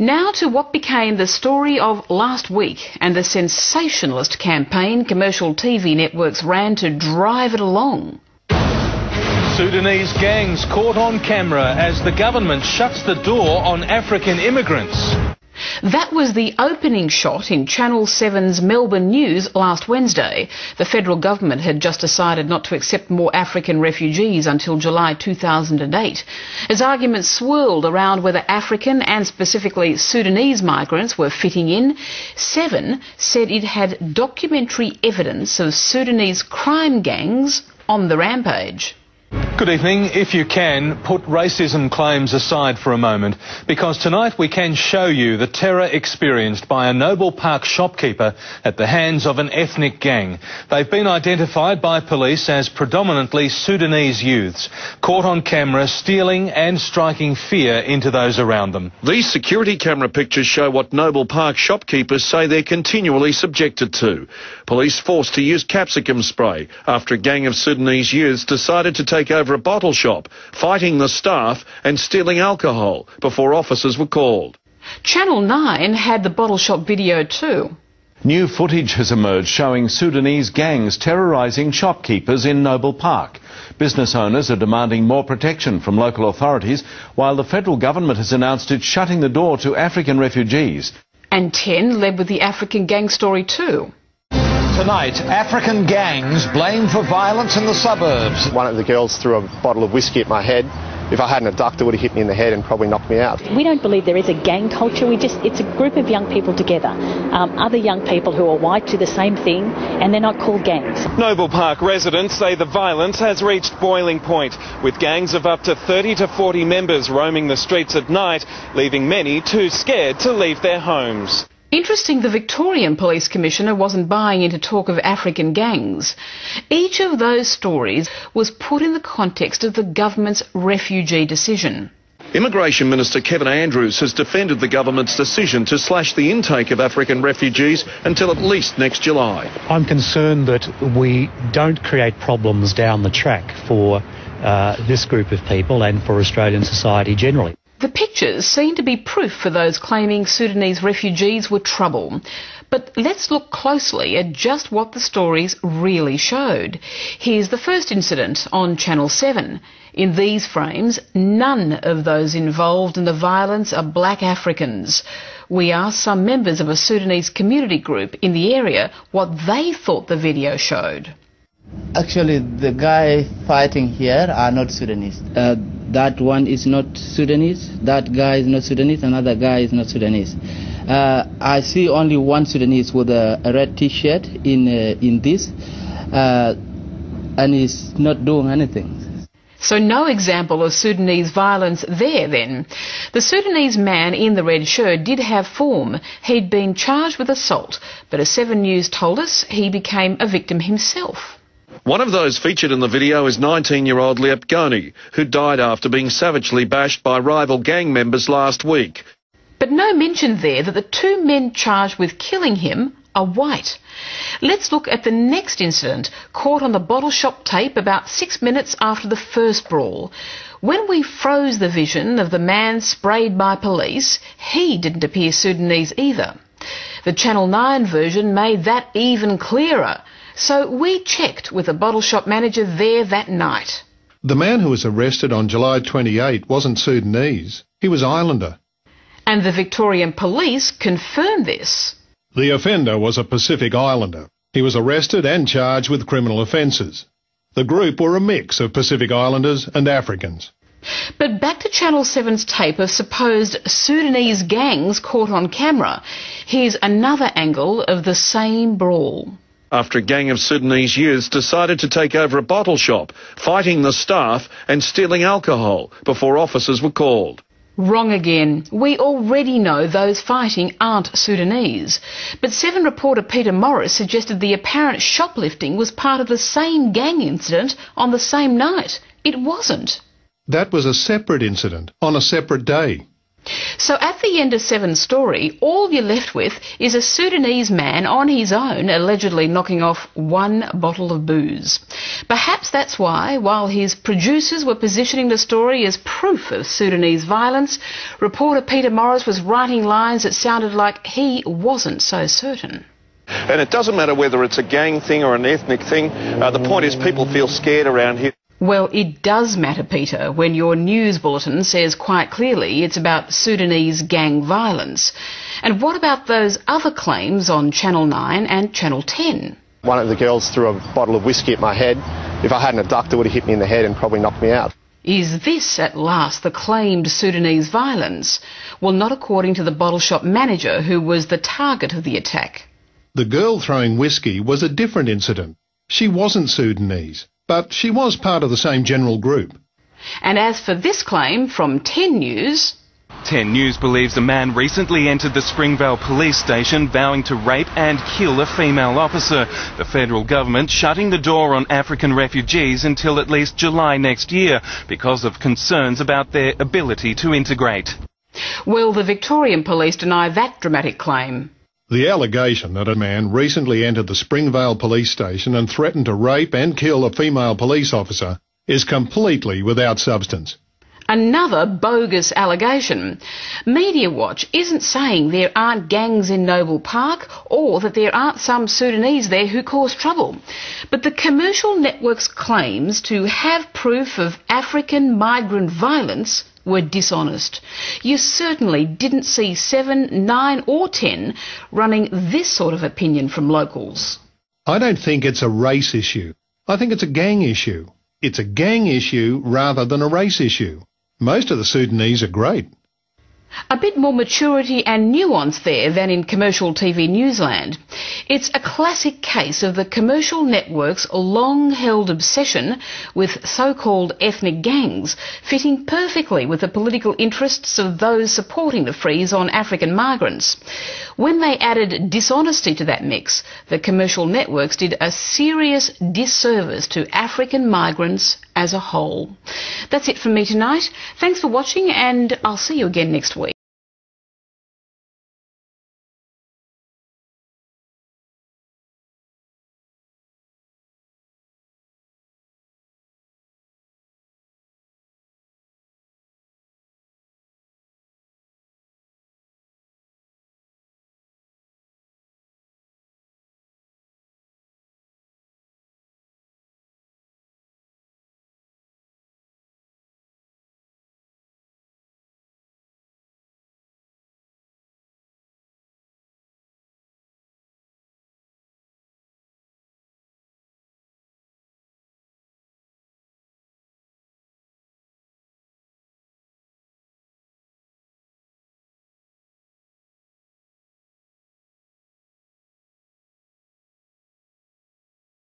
Now to what became the story of last week and the sensationalist campaign commercial TV networks ran to drive it along. Sudanese gangs caught on camera as the government shuts the door on African immigrants. That was the opening shot in Channel 7's Melbourne News last Wednesday. The federal government had just decided not to accept more African refugees until July 2008. As arguments swirled around whether African and specifically Sudanese migrants were fitting in, 7 said it had documentary evidence of Sudanese crime gangs on the rampage. Good evening. If you can, put racism claims aside for a moment, because tonight we can show you the terror experienced by a Noble Park shopkeeper at the hands of an ethnic gang. They've been identified by police as predominantly Sudanese youths, caught on camera stealing and striking fear into those around them. These security camera pictures show what Noble Park shopkeepers say they're continually subjected to. Police forced to use capsicum spray after a gang of Sudanese youths decided to take over a bottle shop, fighting the staff and stealing alcohol before officers were called. Channel 9 had the bottle shop video too. New footage has emerged showing Sudanese gangs terrorising shopkeepers in Noble Park. Business owners are demanding more protection from local authorities, while the federal government has announced it's shutting the door to African refugees. And 10 led with the African gang story too. Tonight, African gangs blamed for violence in the suburbs. One of the girls threw a bottle of whiskey at my head. If I hadn't ducked, it would have hit me in the head and probably knocked me out. We don't believe there is a gang culture. It's a group of young people together. Other young people who are white do the same thing, and they're not called gangs. Noble Park residents say the violence has reached boiling point, with gangs of up to 30 to 40 members roaming the streets at night, leaving many too scared to leave their homes. Interesting, the Victorian Police Commissioner wasn't buying into talk of African gangs. Each of those stories was put in the context of the government's refugee decision. Immigration Minister Kevin Andrews has defended the government's decision to slash the intake of African refugees until at least next July. I'm concerned that we don't create problems down the track for this group of people and for Australian society generally. The pictures seem to be proof for those claiming Sudanese refugees were trouble. But let's look closely at just what the stories really showed. Here's the first incident on Channel 7. In these frames, none of those involved in the violence are black Africans. We asked some members of a Sudanese community group in the area what they thought the video showed. Actually, the guy fighting here are not Sudanese. That one is not Sudanese, that guy is not Sudanese, another guy is not Sudanese. I see only one Sudanese with a red t-shirt in this, and he's not doing anything. So no example of Sudanese violence there then. The Sudanese man in the red shirt did have form. He'd been charged with assault, but as 7 News told us, he became a victim himself. One of those featured in the video is 19-year-old Liep Goni, who died after being savagely bashed by rival gang members last week. But no mention there that the 2 men charged with killing him are white. Let's look at the next incident, caught on the bottle shop tape about 6 minutes after the first brawl. When we froze the vision of the man sprayed by police, he didn't appear Sudanese either. The Channel 9 version made that even clearer. So we checked with the bottle shop manager there that night. The man who was arrested on July 28 wasn't Sudanese. He was Islander. And the Victorian Police confirmed this. The offender was a Pacific Islander. He was arrested and charged with criminal offences. The group were a mix of Pacific Islanders and Africans. But back to Channel 7's tape of supposed Sudanese gangs caught on camera. Here's another angle of the same brawl. After a gang of Sudanese youths decided to take over a bottle shop, fighting the staff and stealing alcohol before officers were called. Wrong again. We already know those fighting aren't Sudanese. But 7 reporter Peter Morris suggested the apparent shoplifting was part of the same gang incident on the same night. It wasn't. That was a separate incident on a separate day. So at the end of Seven's story, all you're left with is a Sudanese man on his own allegedly knocking off one bottle of booze. Perhaps that's why, while his producers were positioning the story as proof of Sudanese violence, reporter Peter Morris was writing lines that sounded like he wasn't so certain. And it doesn't matter whether it's a gang thing or an ethnic thing. The point is people feel scared around here. Well, it does matter, Peter, when your news bulletin says quite clearly it's about Sudanese gang violence. And what about those other claims on Channel 9 and Channel 10? One of the girls threw a bottle of whiskey at my head. If I hadn't ducked, it would have hit me in the head and probably knocked me out. Is this, at last, the claimed Sudanese violence? Well, not according to the bottle shop manager who was the target of the attack. The girl throwing whiskey was a different incident. She wasn't Sudanese, but she was part of the same general group. And as for this claim from 10 News... 10 News believes a man recently entered the Springvale police station vowing to rape and kill a female officer. The federal government shutting the door on African refugees until at least July next year because of concerns about their ability to integrate. Well, the Victorian police deny that dramatic claim. The allegation that a man recently entered the Springvale police station and threatened to rape and kill a female police officer is completely without substance. Another bogus allegation. Media Watch isn't saying there aren't gangs in Noble Park or that there aren't some Sudanese there who cause trouble. But the commercial network's claims to have proof of African migrant violence were dishonest. You certainly didn't see 7, 9 or 10 running this sort of opinion from locals. I don't think it's a race issue. I think it's a gang issue. It's a gang issue rather than a race issue. Most of the Sudanese are great. A bit more maturity and nuance there than in commercial TV newsland. It's a classic case of the commercial network's long-held obsession with so-called ethnic gangs, fitting perfectly with the political interests of those supporting the freeze on African migrants. When they added dishonesty to that mix, the commercial networks did a serious disservice to African migrants as a whole. That's it from me tonight. Thanks for watching, and I'll see you again next week.